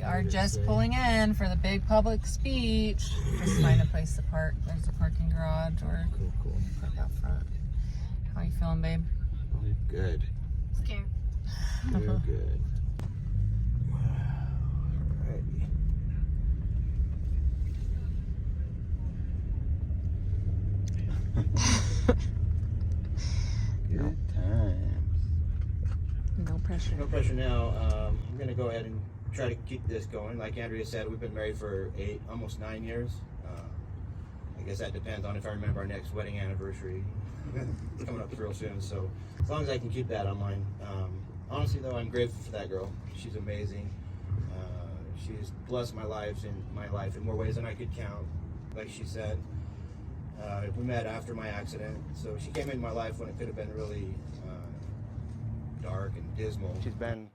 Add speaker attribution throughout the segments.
Speaker 1: are just pulling in for the big public speech. Just find a place to park. There's a parking garage or
Speaker 2: Cool.
Speaker 1: park out front. How you feeling, babe?
Speaker 2: Good.
Speaker 1: Scared.
Speaker 2: Good. Alrighty. Good times.
Speaker 1: No pressure.
Speaker 2: No pressure now. I'm going to go ahead and try to keep this going. Like Andrea said, we've been married for almost 9 years. I guess that depends on if I remember our next wedding anniversary. Coming up real soon. So as long as I can keep that on mind. Honestly, though, I'm grateful for that girl. She's amazing. She's blessed my life in more ways than I could count. Like she said, we met after my accident, so she came into my life when it could have been really dark and dismal. She's been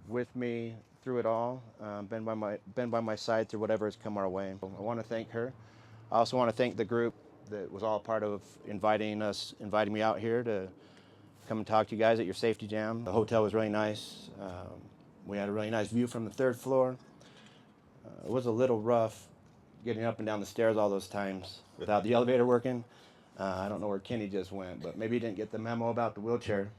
Speaker 2: with me through it all, been by my side through whatever has come our way. I want to thank her. I also want to thank the group that was all part of inviting me out here to come and talk to you guys at your safety jam. The hotel was really nice. We had a really nice view from the 3rd floor. It was a little rough getting up and down the stairs all those times without the elevator working. I don't know where Kenny just went, but maybe he didn't get the memo about the wheelchair.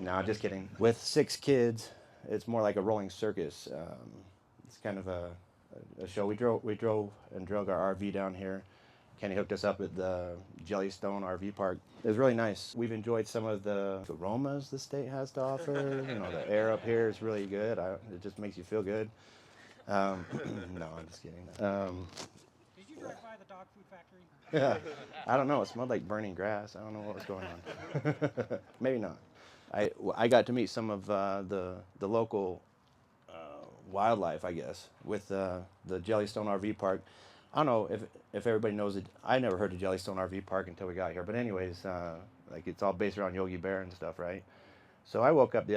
Speaker 2: No, just kidding. With 6 kids, it's more like a rolling circus. It's kind of a show. We drove our RV down here. Kenny hooked us up at the Jellystone RV Park. It was really nice. We've enjoyed some of the aromas the state has to offer. You know, the air up here is really good. It just makes you feel good. No, I'm just kidding.
Speaker 3: Did you drive by the dog food factory?
Speaker 2: Yeah, I don't know. It smelled like burning grass. I don't know what was going on. Maybe not. I got to meet some of the local wildlife, I guess, with the Jellystone RV Park. I don't know if everybody knows it. I never heard of Jellystone RV Park until we got here. But anyways, like it's all based around Yogi Bear and stuff, right? So I woke up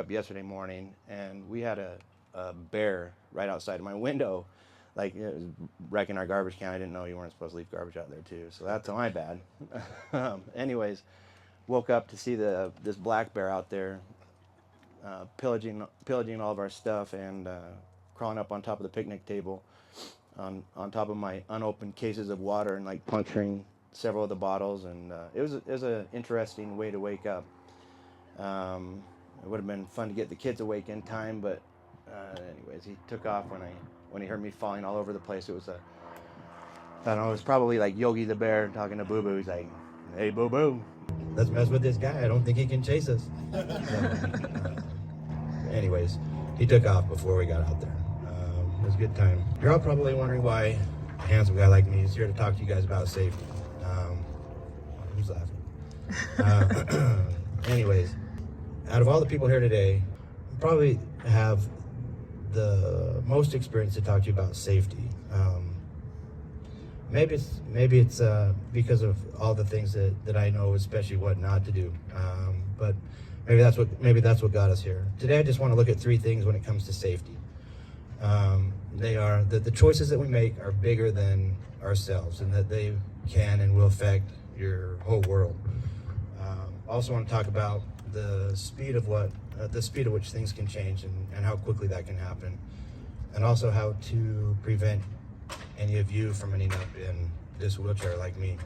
Speaker 2: yesterday morning and we had a bear right outside of my window. Like it was wrecking our garbage can. I didn't know you weren't supposed to leave garbage out there too. So that's my bad. Anyways, woke up to see this black bear out there pillaging all of our stuff and crawling up on top of the picnic table. On top of my unopened cases of water and like puncturing several of the bottles, and it was an interesting way to wake up. It would have been fun to get the kids awake in time, but anyways, he took off when he heard me falling all over the place. It was I don't know, it was probably like Yogi the Bear talking to Boo Boo. He's like, "Hey, Boo Boo, let's mess with this guy. I don't think he can chase us." Anyways, he took off before we got out there. It was a good time. You're all probably wondering why a handsome guy like me is here to talk to you guys about safety. Who's laughing? Anyways, out of all the people here today, I probably have the most experience to talk to you about safety. Maybe it's because of all the things that I know, especially what not to do. But maybe that's what got us here. Today I just want to look at 3 things when it comes to safety. They are that the choices that we make are bigger than ourselves, and that they can and will affect your whole world. Also want to talk about the speed of which things can change and how quickly that can happen, and also how to prevent any of you from ending up in this wheelchair like me.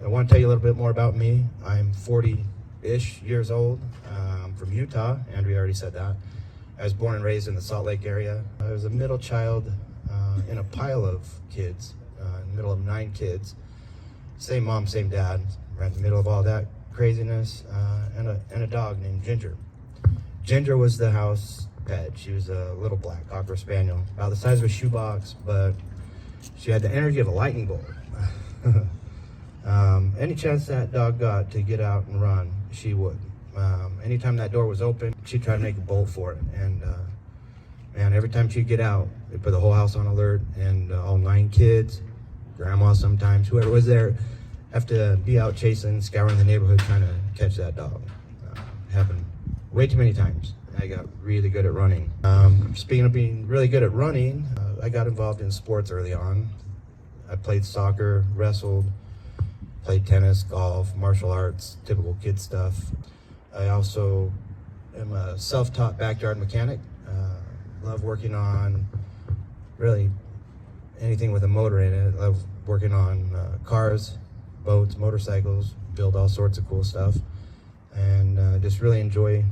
Speaker 2: I want to tell you a little bit more about me. I'm 40-ish years old. I'm from Utah. Andrea already said that. I was born and raised in the Salt Lake area. I was a middle child in a pile of kids, in the middle of 9 kids. Same mom, same dad. Right in the middle of all that craziness, and a dog named Ginger. Ginger was the house pet. She was a little black Cocker Spaniel, about the size of a shoebox, but she had the energy of a lightning bolt. Any chance that dog got to get out and run, she would. Anytime that door was open, she'd try to make a bolt for it. And man, every time she'd get out, they'd put the whole house on alert, and all 9 kids, grandma sometimes, whoever was there, have to be out chasing, scouring the neighborhood trying to catch that dog. Happened way too many times. I got really good at running. Speaking of being really good at running, I got involved in sports early on. I played soccer, wrestled, played tennis, golf, martial arts, typical kid stuff. I also am a self-taught backyard mechanic. Love working on really anything with a motor in it. Love working on cars, boats, motorcycles, build all sorts of cool stuff, and just really enjoy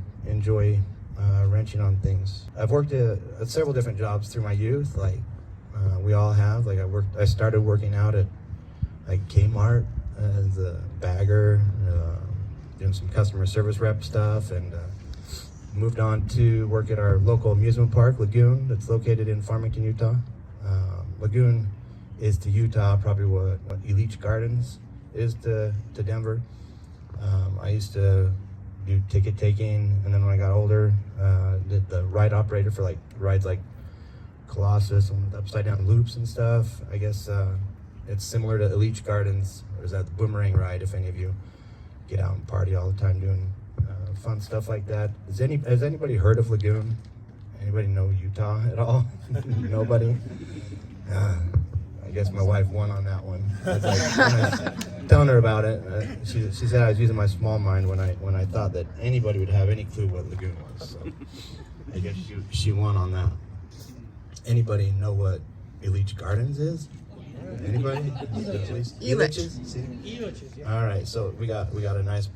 Speaker 2: wrenching on things. I've worked at several different jobs through my youth, like we all have. Like I started working out at like Kmart as a bagger, doing some customer service rep stuff, and moved on to work at our local amusement park, Lagoon, that's located in Farmington, Utah. Lagoon is to Utah probably what Elite Gardens is to Denver. I used to do ticket taking, and then when I got older, did the ride operator for like rides like Colossus and upside down loops and stuff. I guess it's similar to Elite Gardens, or is that the boomerang ride? If any of you get out and party all the time doing fun stuff like that. Has anybody heard of Lagoon? Anybody know Utah at all? Nobody? I guess my wife won on that one. It's like, when I was telling her about it, she said I was using my small mind when I thought that anybody would have any clue what Lagoon was. So I guess she won on that. Anybody know what Elite Gardens is? Anybody? Eliches? See?
Speaker 3: Eliches, yeah.
Speaker 2: All right, so we got a nice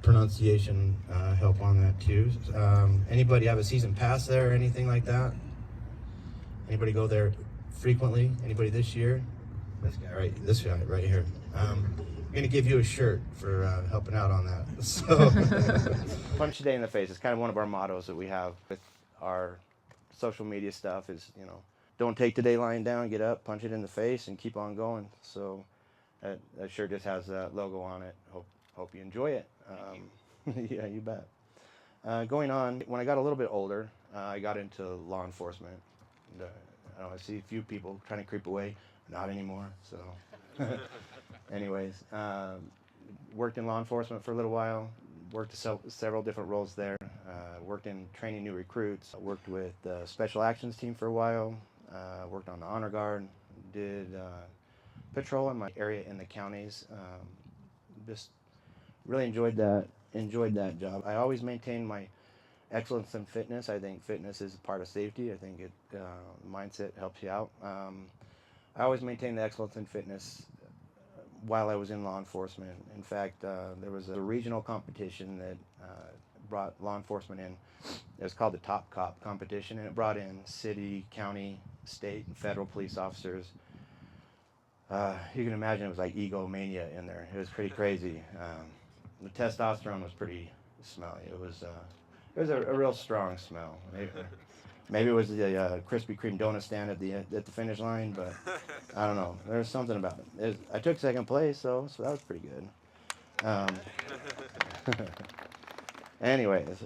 Speaker 2: pronunciation help on that too. Anybody have a season pass there or anything like that? Anybody go there frequently? Anybody this year? This guy right here. I'm gonna give you a shirt for helping out on that. So, punch a day in the face. It's kind of one of our mottos that we have with our social media stuff. Is don't take the day lying down. Get up, punch it in the face, and keep on going. So that shirt just has that logo on it. Hope you enjoy it. Yeah, you bet. Going on, when I got a little bit older, I got into law enforcement. And, I see a few people trying to creep away. Not anymore. So, anyways, worked in law enforcement for a little while. Worked several different roles there. Worked in training new recruits. Worked with the special actions team for a while. Worked on the honor guard. Did patrol in my area in the counties. Just really enjoyed that job. I always maintained my excellence in fitness. I think fitness is a part of safety. I think mindset helps you out. I always maintained the excellence in fitness while I was in law enforcement. In fact, there was a regional competition that brought law enforcement in. It was called the Top Cop competition, and it brought in city, county, state, and federal police officers. You can imagine it was like egomania in there. It was pretty crazy. The testosterone was pretty smelly. It was a real strong smell. Maybe it was the Krispy Kreme donut stand at the finish line, but I don't know. There was something about it. I took second place, so that was pretty good. Anyways,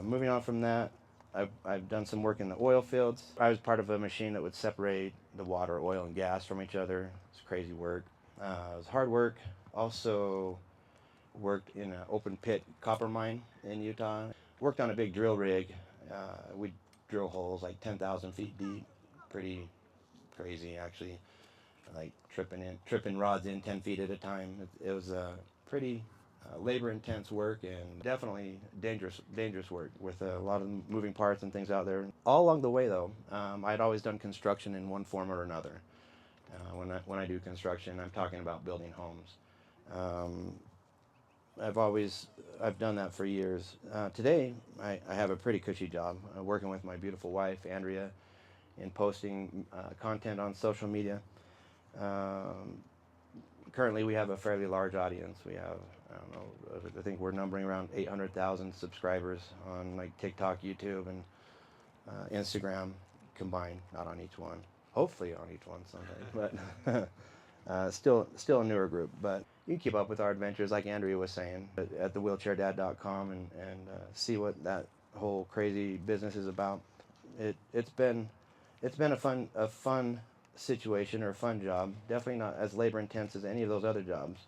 Speaker 2: moving on from that, I've done some work in the oil fields. I was part of a machine that would separate the water, oil, and gas from each other. It's crazy work. It was hard work. Also worked in an open pit copper mine in Utah. Worked on a big drill rig. We'd drill holes like 10,000 feet deep. Pretty crazy, actually. Like tripping rods in 10 feet at a time. It was pretty labor-intense work, and definitely dangerous work with a lot of moving parts and things out there. All along the way, though, I'd always done construction in one form or another. When I do construction, I'm talking about building homes. I've done that for years. Today, I have a pretty cushy job working with my beautiful wife, Andrea, in posting content on social media. Currently, we have a fairly large audience. We have, I think we're numbering around 800,000 subscribers on like TikTok, YouTube, and Instagram combined. Not on each one. Hopefully on each one someday, but still a newer group. But you can keep up with our adventures, like Andrea was saying, at thewheelchairdad.com and see what that whole crazy business is about. It's been a fun situation or a fun job. Definitely not as labor intense as any of those other jobs,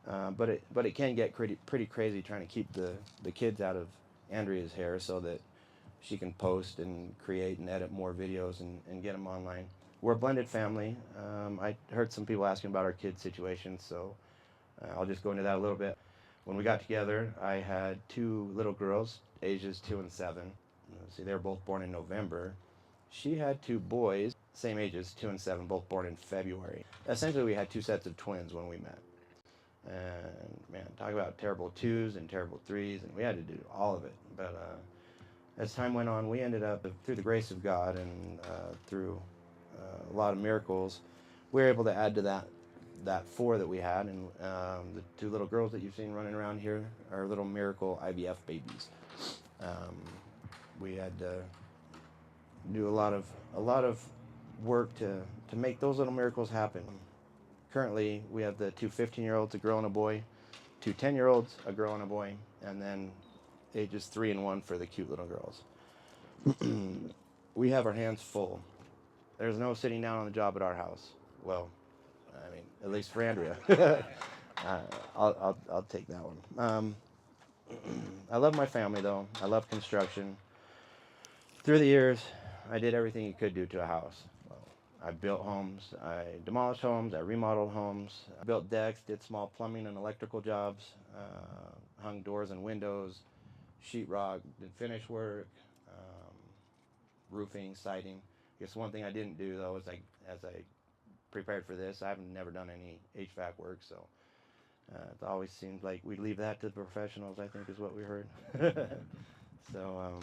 Speaker 2: but it can get pretty crazy trying to keep the kids out of Andrea's hair so that she can post and create and edit more videos and get them online. We're a blended family. I heard some people asking about our kids' situation, so I'll just go into that a little bit. When we got together, I had two little girls, ages 2 and 7. See, they were both born in November. She had 2 boys, same ages, 2 and 7, both born in February. Essentially, we had 2 sets of twins when we met. And man, talk about terrible 2s and terrible 3s, and we had to do all of it. But as time went on, we ended up, through the grace of God and through a lot of miracles, we were able to add to that 4 that we had, and the 2 little girls that you've seen running around here are little miracle IVF babies. We had to do a lot of work to make those little miracles happen. Currently, we have the 2 15-year-olds, a girl and a boy, 2 10-year-olds, a girl and a boy, and then ages 3 and 1 for the cute little girls. We have our hands full. There's no sitting down on the job at our house. Well, I mean, at least for Andrea. I'll take that one. I love my family, though. I love construction. Through the years, I did everything you could do to a house. Well, I built homes, I demolished homes, I remodeled homes, I built decks, did small plumbing and electrical jobs, hung doors and windows, sheetrock, did finish work, roofing, siding. I guess one thing I didn't do, though, is as I prepared for this, I've never done any HVAC work, so it always seemed like we'd leave that to the professionals, I think is what we heard. So,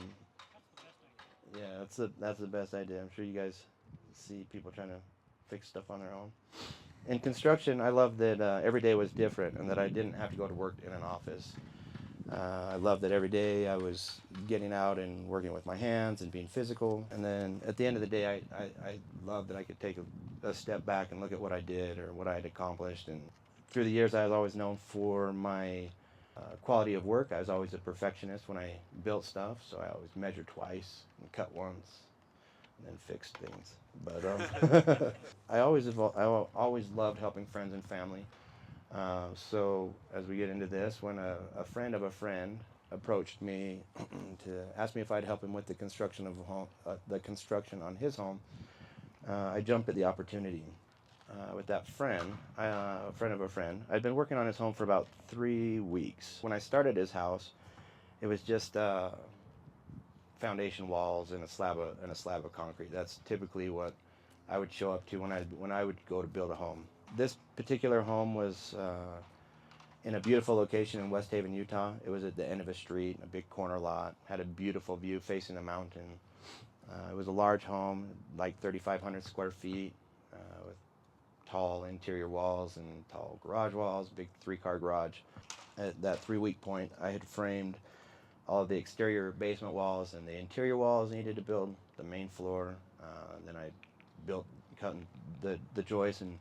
Speaker 2: yeah, that's the best idea. I'm sure you guys see people trying to fix stuff on their own. In construction, I love that every day was different and that I didn't have to go to work in an office. I love that every day I was getting out and working with my hands and being physical. And then at the end of the day, I love that I could take a step back and look at what I did or what I had accomplished. And through the years, I was always known for my quality of work. I was always a perfectionist when I built stuff, so I always measured twice and cut once and then fixed things. But I always loved helping friends and family. So as we get into this, when a friend of a friend approached me to ask me if I'd help him with the construction of the construction on his home, I jumped at the opportunity. With that friend, a friend of a friend, I'd been working on his home for about 3 weeks. When I started his house, it was just foundation walls and a slab of concrete. That's typically what I would show up to when I would go to build a home. This particular home was in a beautiful location in West Haven, Utah. It was at the end of a street, a big corner lot, had a beautiful view facing the mountain. It was a large home, like 3,500 square feet, with tall interior walls and tall garage walls, big 3-car garage. At that 3-week point, I had framed all of the exterior basement walls, and the interior walls needed to build the main floor. Then I cut the joists and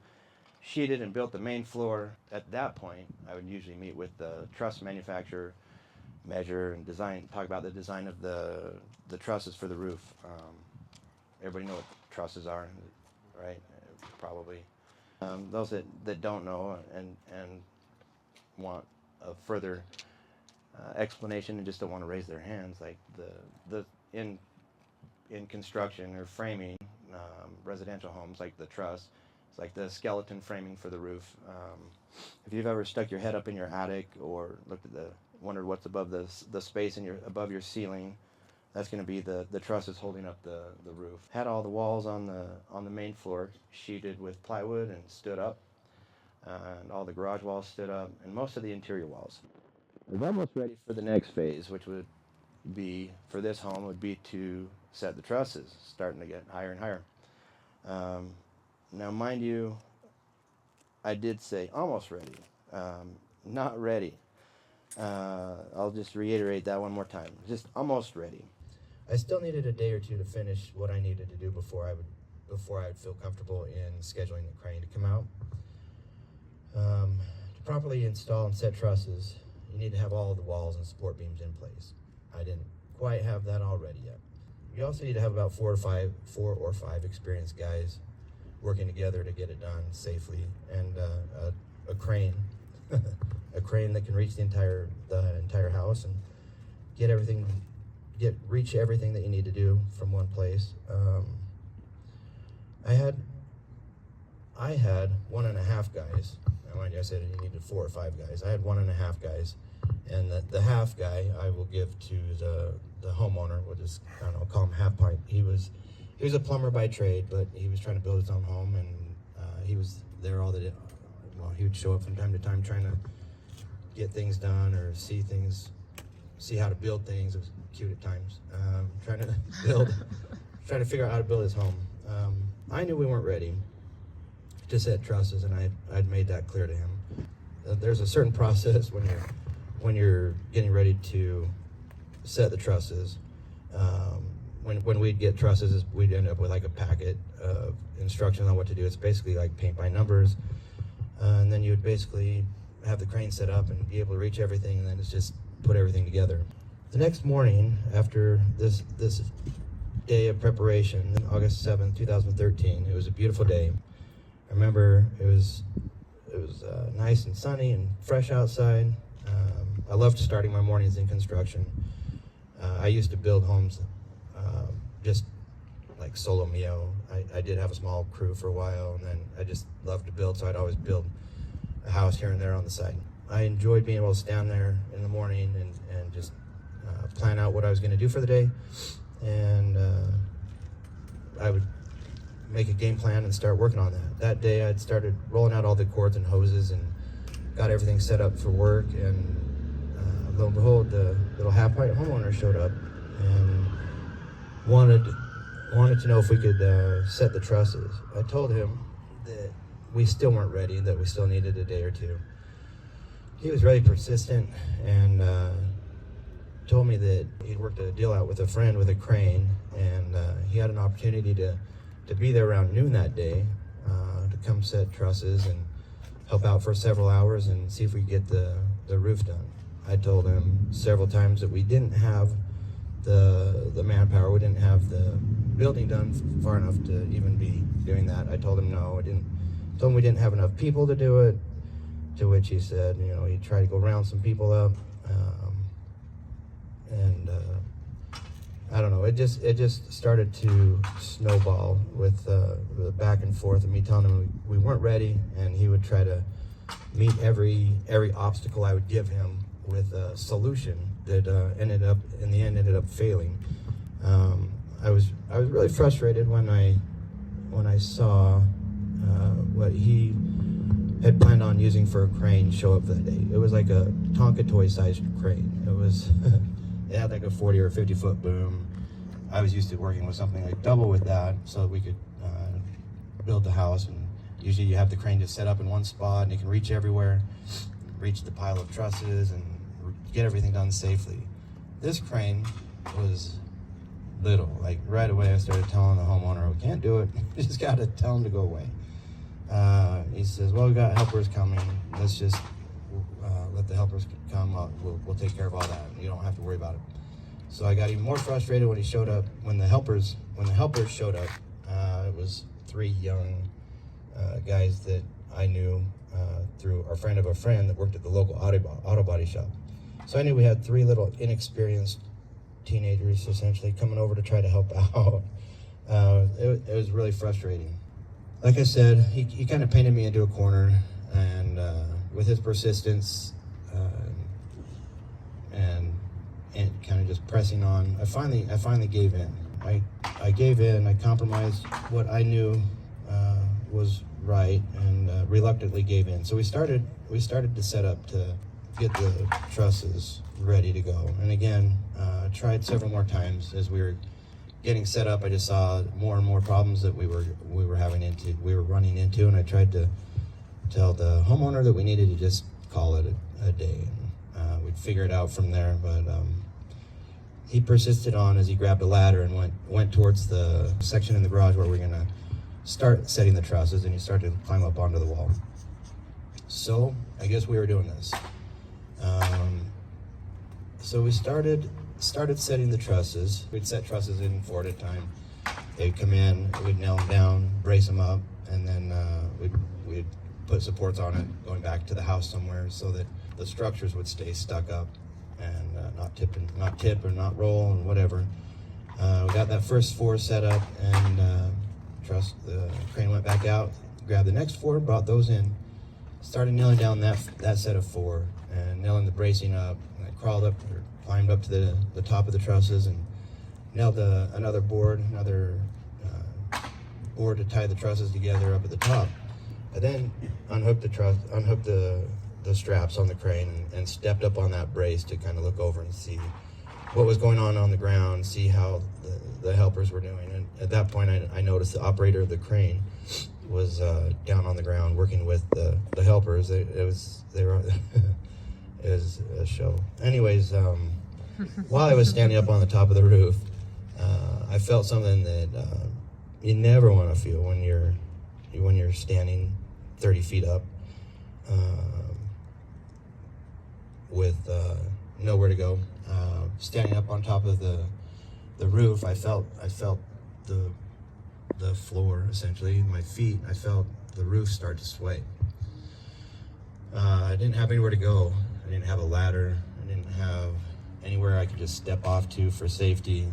Speaker 2: sheeted and built the main floor. At that point, I would usually meet with the truss manufacturer, measure and talk about the design of the trusses for the roof. Everybody know what trusses are, right? Probably. Those that don't know and want a further explanation and just don't want to raise their hands, like in construction or framing, residential homes, like the truss, it's like the skeleton framing for the roof. If you've ever stuck your head up in your attic or wondered what's above the space above your ceiling, that's going to be the trusses holding up the roof. Had all the walls on the main floor sheeted with plywood and stood up, and all the garage walls stood up, and most of the interior walls. I was almost ready for the next phase, which would be, for this home, would be to set the trusses, starting to get higher and higher. Now, mind you, I did say almost ready, not ready. I'll just reiterate that one more time. Just almost ready. I still needed a day or two to finish what I needed to do before I would feel comfortable in scheduling the crane to come out. To properly install and set trusses, you need to have all of the walls and support beams in place. I didn't quite have that all ready yet. You also need to have about 4 or 5 experienced guys working together to get it done safely, and a crane, a crane that can reach the entire house and reach everything that you need to do from one place. I had 1.5 guys. Now, mind you, I said you needed 4 or 5 guys. I had 1.5 guys, and the half guy I will give to the homeowner. We'll just, I don't know, call him Half Pint. He was he was a plumber by trade, but he was trying to build his own home, and he was there all the day. Well, he would show up from time to time trying to get things done or see how to build things. It was cute at times. Trying to figure out how to build his home. I knew we weren't ready to set trusses, and I'd made that clear to him. There's a certain process when you're getting ready to set the trusses. When we'd get trusses, we'd end up with like a packet of instructions on what to do. It's basically like paint by numbers, and then you would basically have the crane set up and be able to reach everything, and then it's just put everything together. The next morning, after this day of preparation, August 7th, 2013, it was a beautiful day. I remember it was nice and sunny and fresh outside. I loved starting my mornings in construction. I used to build homes just like solo mio. I did have a small crew for a while, and then I just loved to build, so I'd always build a house here and there on the side. I enjoyed being able to stand there in the morning and just plan out what I was going to do for the day, and I would make a game plan and start working on that. That day I'd started rolling out all the cords and hoses and got everything set up for work, and lo and behold, the little half-white homeowner showed up and wanted to know if we could set the trusses. I told him that we still weren't ready, that we still needed a day or two. He was really persistent and told me that he'd worked a deal out with a friend with a crane, and he had an opportunity to be there around noon that day to come set trusses and help out for several hours and see if we could get the roof done. I told him several times that we didn't have the manpower, we didn't have the building done far enough to even be doing that. I told him no, told him we didn't have enough people to do it, to which he said, he'd try to go round some people up, and I don't know, it just started to snowball with the back and forth of me telling him we weren't ready, and he would try to meet every obstacle I would give him with a solution that ended up failing. I was really frustrated when I saw what he had planned on using for a crane show up that day. It was like a Tonka toy sized crane. It was it had like a 40 or 50 foot boom. I was used to working with something like double with that so that we could build the house, and usually you have the crane just set up in one spot and it can reach everywhere, reach the pile of trusses and get everything done safely. This crane was little. Like right away I started telling the homeowner, we can't do it, we just gotta tell him to go away. He says, well, we got helpers coming, let's just let the helpers come, we'll take care of all that, you don't have to worry about it. So I got even more frustrated when he showed up, when the helpers showed up. It was three young guys that I knew through our friend of a friend that worked at the local auto body shop. So I knew we had three little inexperienced teenagers essentially coming over to try to help out. It was really frustrating. Like I said, he kind of painted me into a corner, and with his persistence and kind of just pressing on, I finally gave in. I gave in. I compromised what I knew was right, and reluctantly gave in. So we started to set up to get the trusses ready to go. And again, tried several more times as we were getting set up. I just saw more and more problems that we were running into, and I tried to tell the homeowner that we needed to just call it a day. We'd figure it out from there, but he persisted on as he grabbed a ladder and went towards the section in the garage where we're gonna start setting the trusses, and he started to climb up onto the wall. So I guess we were doing this. So we started setting the trusses. We'd set trusses in 4 at a time. They'd come in, we'd nail them down, brace them up, and then we'd put supports on it, going back to the house somewhere so that the structures would stay stuck up and not tip or not roll and whatever. We got that first 4 set up, and the crane went back out, grabbed the next 4, brought those in, started nailing down that set of 4 and nailing the bracing up. And I climbed up to the top of the trusses and nailed another board, another or to tie the trusses together up at the top. I then unhooked the straps on the crane and stepped up on that brace to kind of look over and see what was going on the ground, see how the helpers were doing. And at that point, I noticed the operator of the crane was down on the ground working with the helpers. It was a show. Anyways, while I was standing up on the top of the roof, I felt something that you never want to feel when you're standing 30 feet up with nowhere to go. Standing up on top of the roof, I felt the floor, essentially, my feet. I felt the roof start to sway. I didn't have anywhere to go. I didn't have a ladder. I didn't have anywhere I could just step off to for safety.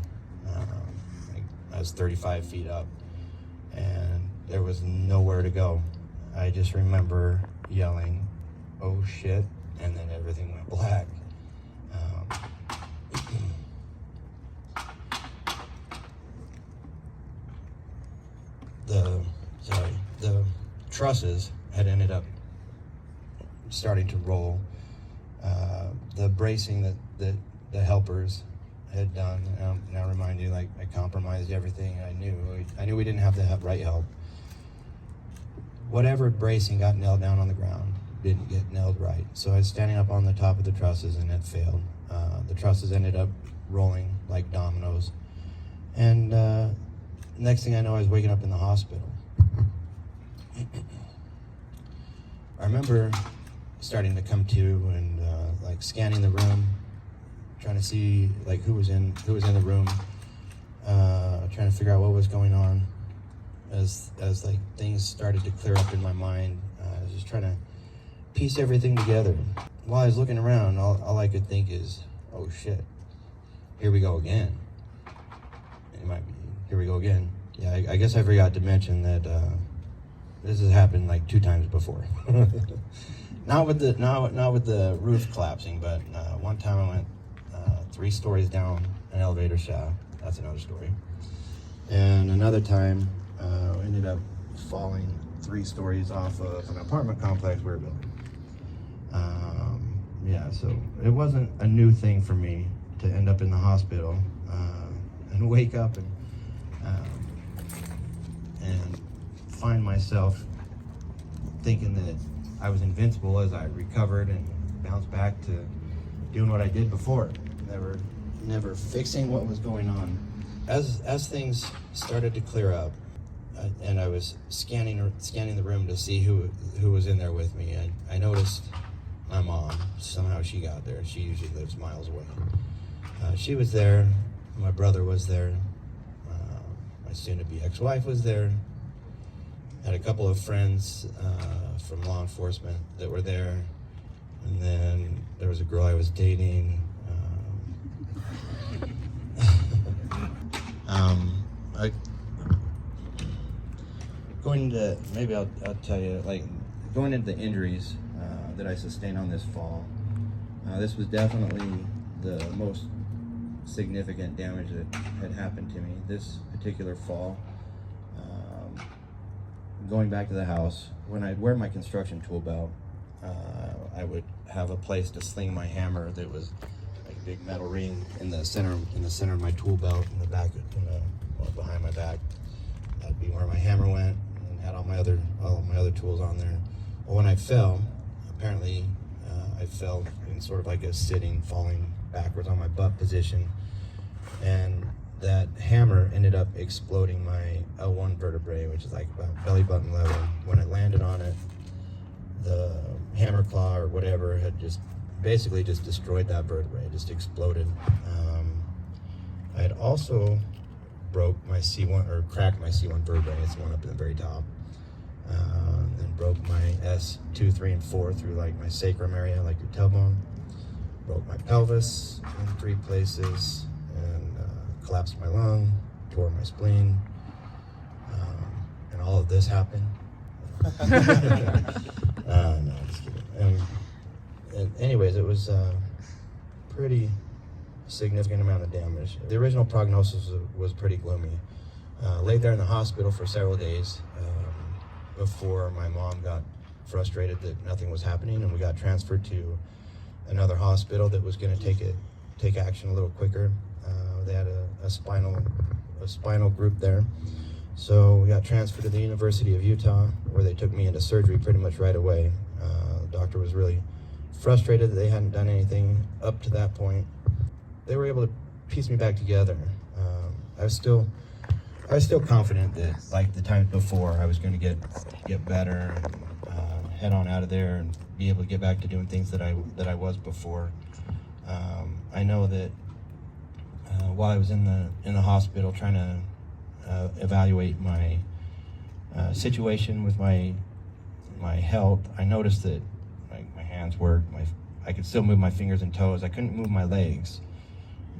Speaker 2: I was 35 feet up, and there was nowhere to go. I just remember yelling, "Oh shit," and then everything went black. The trusses had ended up starting to roll. The bracing that the helpers had done, now remind you, like, I compromised everything. I knew we didn't have the right help. Whatever bracing got nailed down on the ground didn't get nailed right. So I was standing up on the top of the trusses, and it failed. The trusses ended up rolling like dominoes. And next thing I know, I was waking up in the hospital. I remember starting to come to and like scanning the room, trying to see like who was in the room, trying to figure out what was going on. As like things started to clear up in my mind, I was just trying to piece everything together. While I was looking around, all I could think is, "Oh shit, here we go again." It might be, here we go again. Yeah, I guess I forgot to mention that this has happened like 2 times before. Not with the roof collapsing, but one time I went 3 stories down an elevator shaft. That's another story. And another time, ended up falling 3 stories off of an apartment complex we were building. Yeah, so it wasn't a new thing for me to end up in the hospital and wake up and find myself thinking that I was invincible as I recovered and bounced back to doing what I did before, never fixing what was going on. As things started to clear up, and I was scanning the room to see who was in there with me, I noticed my mom. Somehow she got there. She usually lives miles away. She was there. My brother was there. My soon-to-be ex-wife was there. Had a couple of friends from law enforcement that were there, and then there was a girl I was dating. Maybe I'll tell you, like, going into the injuries that I sustained on this fall, this was definitely the most significant damage that had happened to me. This particular fall, going back to the house, when I'd wear my construction tool belt, I would have a place to sling my hammer that was like a big metal ring in the center of my tool belt, in the back, behind my back. That'd be where my hammer went, and had all my other tools on there. Well, when I fell, apparently I fell in sort of like a falling backwards on my butt position, and that hammer ended up exploding my L1 vertebrae, which is like about belly button level. When it landed on it, the hammer claw or whatever had basically destroyed that vertebrae, just exploded. I had also broke my C1, or cracked my C1 vertebrae. It's the one up in the very top. Then broke my S2, 3, and 4 through like my sacrum area, like your tailbone. Broke my pelvis in 3 places, and collapsed my lung, tore my spleen, and all of this happened. No, just kidding. And anyways, it was a pretty significant amount of damage. The original prognosis was pretty gloomy. Laid there in the hospital for several days before my mom got frustrated that nothing was happening, and we got transferred to another hospital that was going to take action a little quicker. They had a spinal group there, so we got transferred to the University of Utah, where they took me into surgery pretty much right away. The doctor was really frustrated that they hadn't done anything up to that point. They were able to piece me back together. I was still confident that, like the times before, I was going to get better and head on out of there and be able to get back to doing things that I was before. I know that while I was in the hospital trying to evaluate my situation with my health, I noticed that my hands worked. I could still move my fingers and toes. I couldn't move my legs,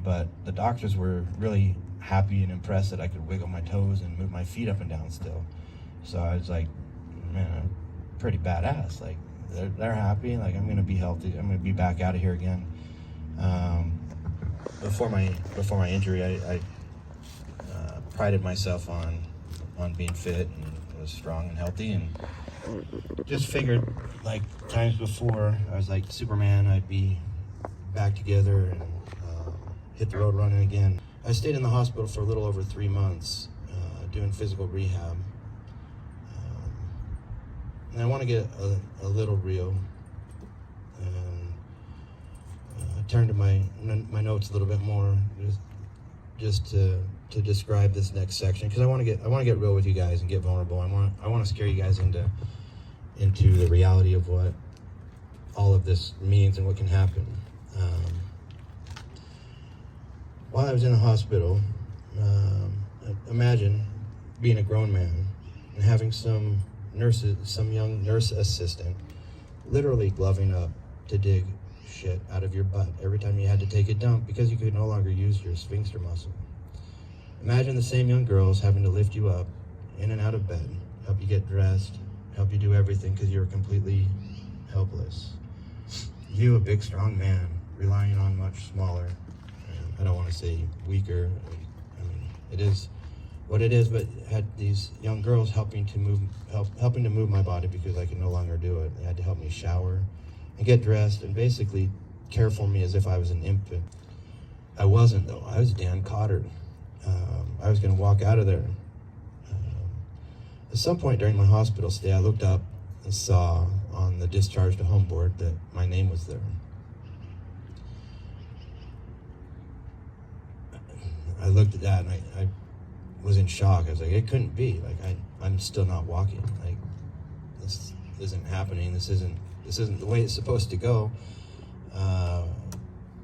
Speaker 2: but the doctors were really happy and impressed that I could wiggle my toes and move my feet up and down still. So I was like, man, I'm pretty badass. Like they're happy. Like I'm gonna be healthy. I'm gonna be back out of here again. Before my injury, I prided myself on being fit and was strong and healthy, and just figured like times before I was like Superman. I'd be back together and hit the road running again. I stayed in the hospital for a little over 3 months doing physical rehab. And I want to get a little real and turn to my notes a little bit more, just to describe this next section, because I want to get real with you guys and get vulnerable. I want to scare you guys into the reality of what all of this means and what can happen. While I was in the hospital, imagine being a grown man and having some young nurse assistant literally gloving up to dig shit out of your butt every time you had to take a dump because you could no longer use your sphincter muscle. Imagine the same young girls having to lift you up in and out of bed, help you get dressed, help you do everything because you were completely helpless. You, a big strong man, relying on much smaller, I don't want to say weaker, I mean, it is what it is, but had these young girls helping to move my body because I could no longer do it. They had to help me shower and get dressed and basically care for me as if I was an infant. I wasn't, though. I was Dan Cotter. I was going to walk out of there. At some point during my hospital stay, I looked up and saw on the discharge to home board that my name was there. I looked at that and I was in shock. I was like, it couldn't be. Like I'm still not walking. Like this isn't happening. This isn't the way it's supposed to go.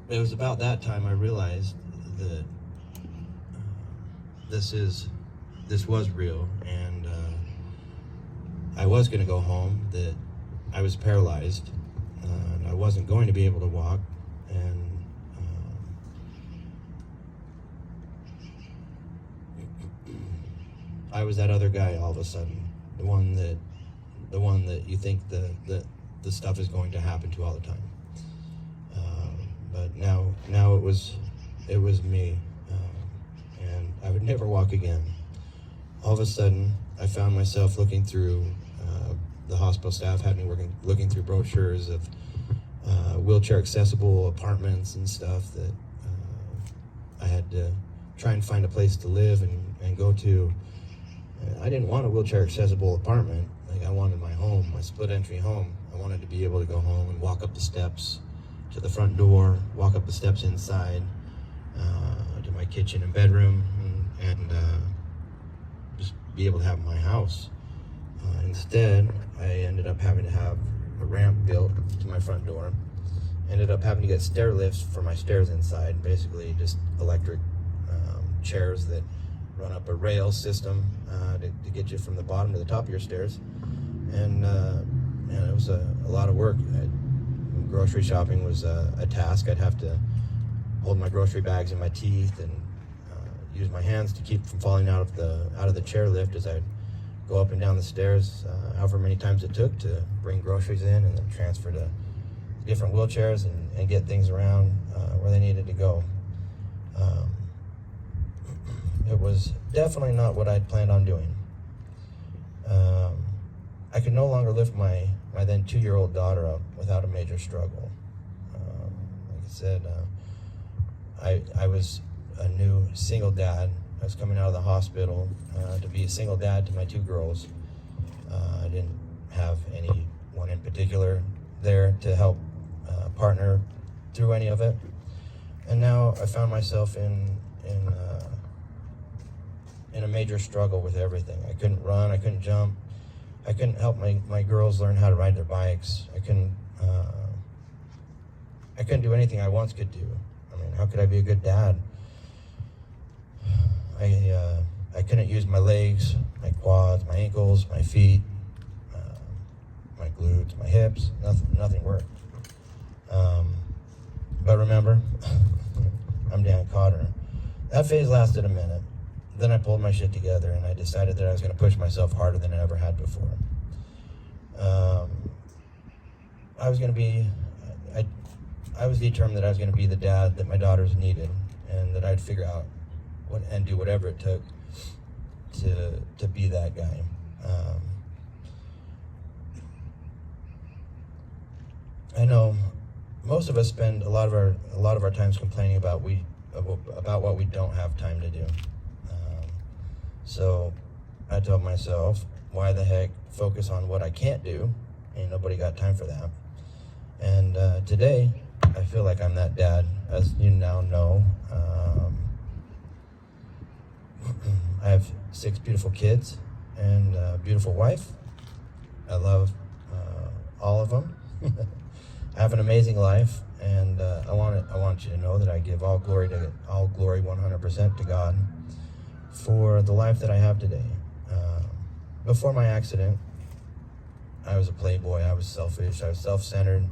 Speaker 2: It was about that time I realized that this was real, and I was going to go home. That I was paralyzed, and I wasn't going to be able to walk, and I was that other guy all of a sudden, the one that you think the stuff is going to happen to all the time. But now it was me, and I would never walk again. All of a sudden, I found myself looking through. The hospital staff had me looking through brochures of wheelchair accessible apartments and stuff that I had to try and find a place to live and go to. I didn't want a wheelchair accessible apartment. Like I wanted my home, my split entry home. I wanted to be able to go home and walk up the steps to the front door, walk up the steps inside to my kitchen and bedroom, and just be able to have my house. Instead, I ended up having to have a ramp built to my front door. Ended up having to get stair lifts for my stairs inside, basically just electric chairs that run up a rail system to get you from the bottom to the top of your stairs. And it was a lot of work. Grocery shopping was a task. I'd have to hold my grocery bags in my teeth and use my hands to keep from falling out of the chairlift as I'd go up and down the stairs, however many times it took to bring groceries in and then transfer to different wheelchairs and get things around where they needed to go. It was definitely not what I'd planned on doing. I could no longer lift my then 2-year-old daughter up without a major struggle. Like I said, I was a new single dad. I was coming out of the hospital to be a single dad to my 2 girls. I didn't have anyone in particular there to help partner through any of it. And now I found myself in a major struggle with everything. I couldn't run, I couldn't jump, I couldn't help my girls learn how to ride their bikes. I couldn't do anything I once could do. I mean, how could I be a good dad? I couldn't use my legs, my quads, my ankles, my feet, my glutes, my hips. Nothing worked. But remember, I'm Dan Cotter. That phase lasted a minute. Then I pulled my shit together and I decided that I was going to push myself harder than I ever had before. I was determined that I was going to be the dad that my daughters needed, and that I'd figure out and do whatever it took to be that guy. I know most of us spend a lot of our times complaining about what we don't have time to do. So I told myself, why the heck focus on what I can't do? Ain't nobody got time for that. And today, I feel like I'm that dad, as you now know. I have 6 beautiful kids and a beautiful wife. I love all of them. I have an amazing life, and I want you to know that I give all glory 100% to God for the life that I have today. Before my accident, I was a playboy. I was selfish. I was self-centered,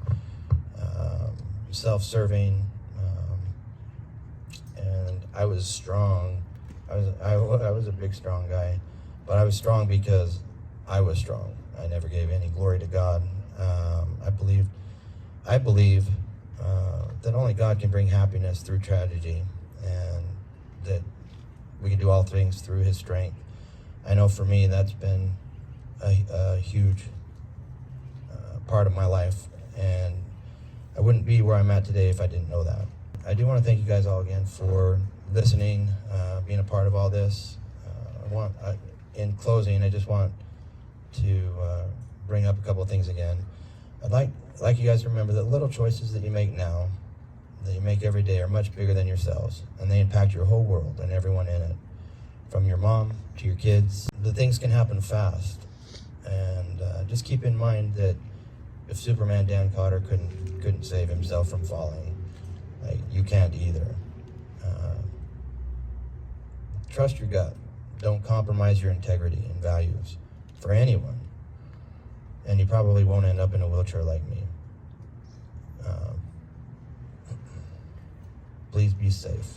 Speaker 2: self-serving, and I was strong. I was a big, strong guy, but I was strong because I was strong. I never gave any glory to God. I believe that only God can bring happiness through tragedy, and that we can do all things through His strength. I know for me that's been a huge part of my life, and I wouldn't be where I'm at today if I didn't know that. I do want to thank you guys all again for listening, being a part of all this. In closing, I just want to bring up a couple of things again. I'd like you guys to remember that little choices that you make now, that you make every day, are much bigger than yourselves, and they impact your whole world and everyone in it, from your mom to your kids. The things can happen fast, and just keep in mind that if Superman Dan Cotter couldn't save himself from falling, you can't either. Trust your gut. Don't compromise your integrity and values for anyone, and you probably won't end up in a wheelchair like me. Please be safe.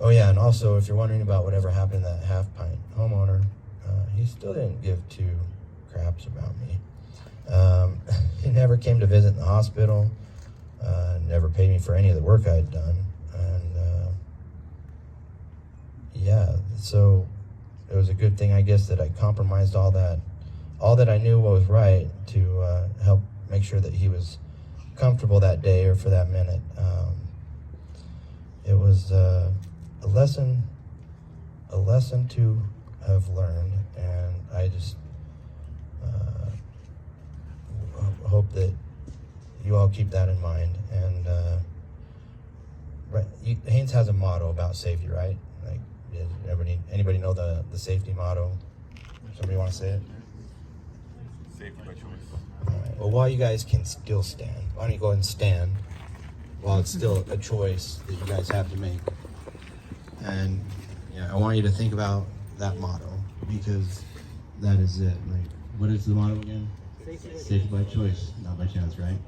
Speaker 2: Oh yeah, and also, if you're wondering about whatever happened to that half-pint homeowner, he still didn't give 2 craps about me. He never came to visit in the hospital, never paid me for any of the work I'd done, and yeah, so it was a good thing, I guess, that I compromised all that I knew was right to help make sure that he was comfortable that day or for that minute. It was a lesson to have learned, and I just hope that you all keep that in mind. And HAYNES has a motto about safety, right? Like, anybody know the safety motto? Somebody want to say it?
Speaker 4: Safety by choice.
Speaker 2: All right. Well, while you guys can still stand, why don't you go ahead and stand while it's still a choice that you guys have to make. And I want you to think about that motto, because that is it. Like, what is the motto again? Safety by choice, not by chance, right?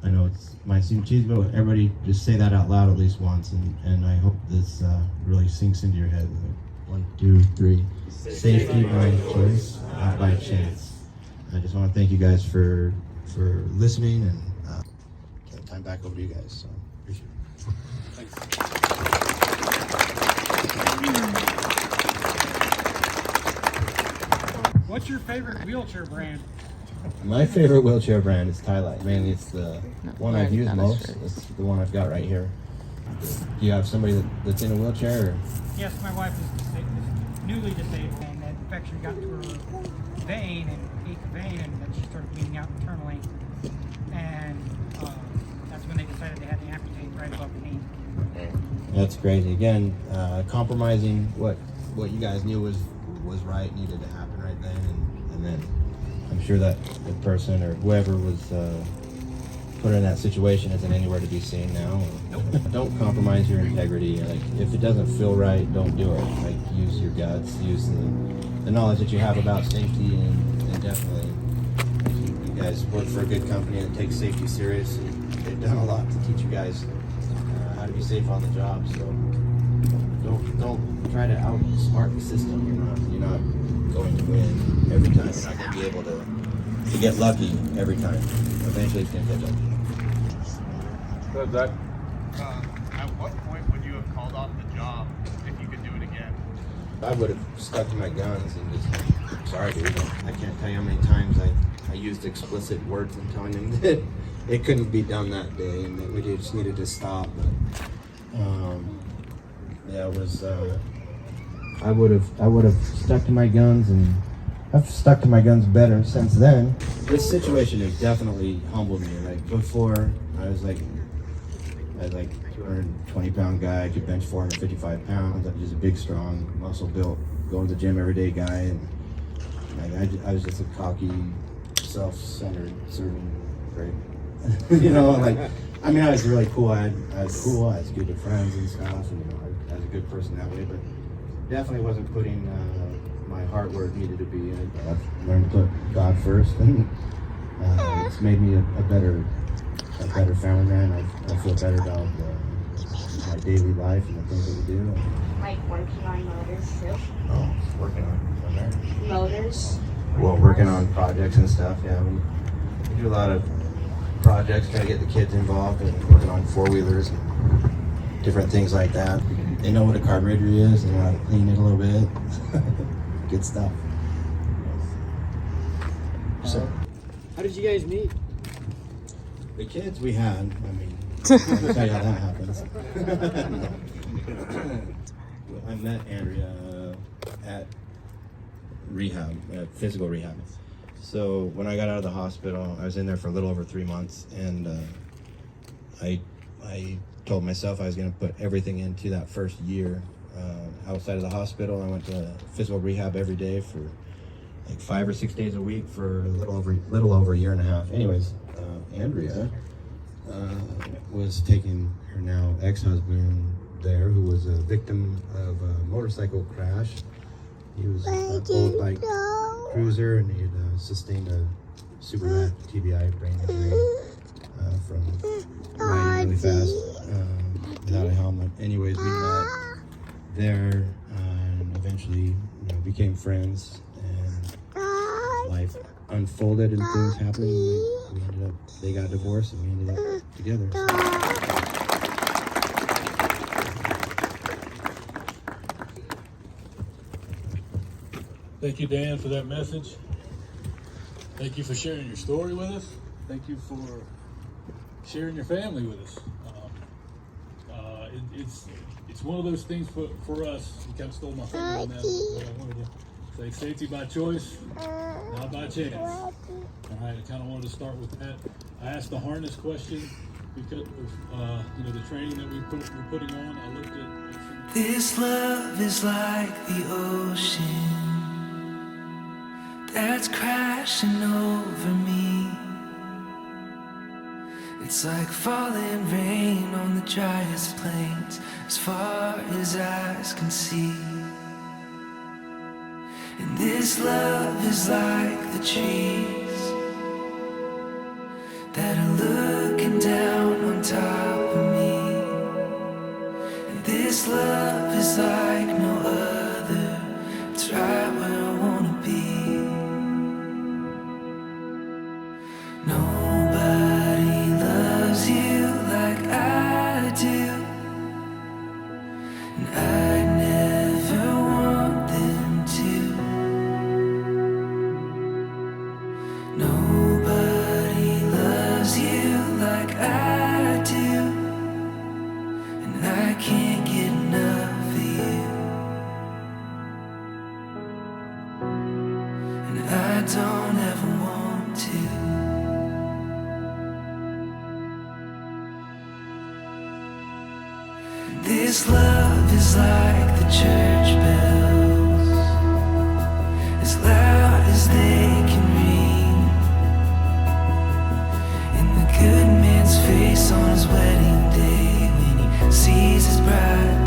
Speaker 2: I know it might seem cheesy, but everybody just say that out loud at least once, and I hope this really sinks into your head. 1, 2, 3. Safety by choice, not by chance. I just want to thank you guys for listening, and turn time back over to you guys. So appreciate it.
Speaker 4: Thanks.
Speaker 3: What's your favorite wheelchair brand?
Speaker 2: My favorite wheelchair brand is Tylight. Mainly it's the one I've used most. It's the one I've got right here. Do you have somebody that's in a wheelchair? Or?
Speaker 3: Yes, my wife is newly disabled, and that infection got to her vein and ate the vein, and then she started bleeding out internally. And that's when they decided they had to amputate right above the knee.
Speaker 2: That's crazy. Again, compromising what you guys knew was right, needed to happen right then, and then I'm sure that the person or whoever was put in that situation isn't anywhere to be seen now.
Speaker 3: Nope.
Speaker 2: Don't compromise your integrity. Like, if it doesn't feel right, don't do it. Like, use your guts, use the knowledge that you have about safety, and definitely, you guys work for a good company that takes safety serious. They've done a lot to teach you guys how to be safe on the job. So don't try to outsmart the system. You're not going to win every time. You're not going to be able to get lucky every time. Eventually, it's going to catch up.
Speaker 4: So Zach, at what point would you have called off the job if you could do it again?
Speaker 2: I would have stuck to my guns and just, sorry dude, I can't tell you how many times I used explicit words in telling him that it couldn't be done that day and that we just needed to stop. But yeah, it was, I would have stuck to my guns, and I've stuck to my guns better since then. This situation has definitely humbled me. Like, before, I was like 220-pound guy. I could bench 455 pounds. I'm just a big, strong, muscle-built, go to the gym every day guy. And like, I was just a cocky, self-centered, serving, great. You know, like, I mean, I was really cool. I was cool. I was good to friends and stuff. And, you know, I was a good person that way. But definitely wasn't putting my heart where it needed to be. I've learned to put God first, and it's made me a better family man. I feel better about my daily life and the things that we do.
Speaker 5: Like working on motors too.
Speaker 2: Oh, working on there.
Speaker 5: Motors.
Speaker 2: Well, working on projects and stuff. Yeah, we do a lot of projects, try to get the kids involved, and working on four-wheelers and different things like that. They know what a carburetor is. They know how to clean it a little bit. Good stuff. So,
Speaker 3: How did you guys meet?
Speaker 2: the kids we had, I mean, I'll tell you how that happens. I met Andrea at rehab, at physical rehab. So when I got out of the hospital, I was in there for a little over 3 months, and I told myself I was going to put everything into that first year. Outside of the hospital, I went to physical rehab every day for like 5 or 6 days a week for a little over a year and a half. Anyways, Andrea was taking her now ex-husband there, who was a victim of a motorcycle crash. He was an old bike cruiser, and he had sustained a super bad TBI, brain injury, from riding really fast without a helmet. Anyways, we met there and eventually, became friends, and life unfolded and things happened. We ended up, they got divorced, and we ended up together.
Speaker 6: Thank you, Dan, for that message. Thank you for sharing your story with us. Thank you for sharing your family with us. It's one of those things for us. You kind of stole my thunder on that. But I wanted to say safety by choice, not by chance. All right, I kind of wanted to start with that. I asked the harness question because of the training that we're putting on. I looked at
Speaker 7: This love is like the ocean that's crashing over me. It's like falling rain on the driest plains, as far as eyes can see. And this love is like the trees that are looking down on top of me. And this love is like no other. It's right where I wanna be. Nobody loves you like I do, and I'd never can't get enough of you, and I don't ever want to. This love is like the church bells, as loud as they can ring, in the good man's face on his wedding day, when he sees his bride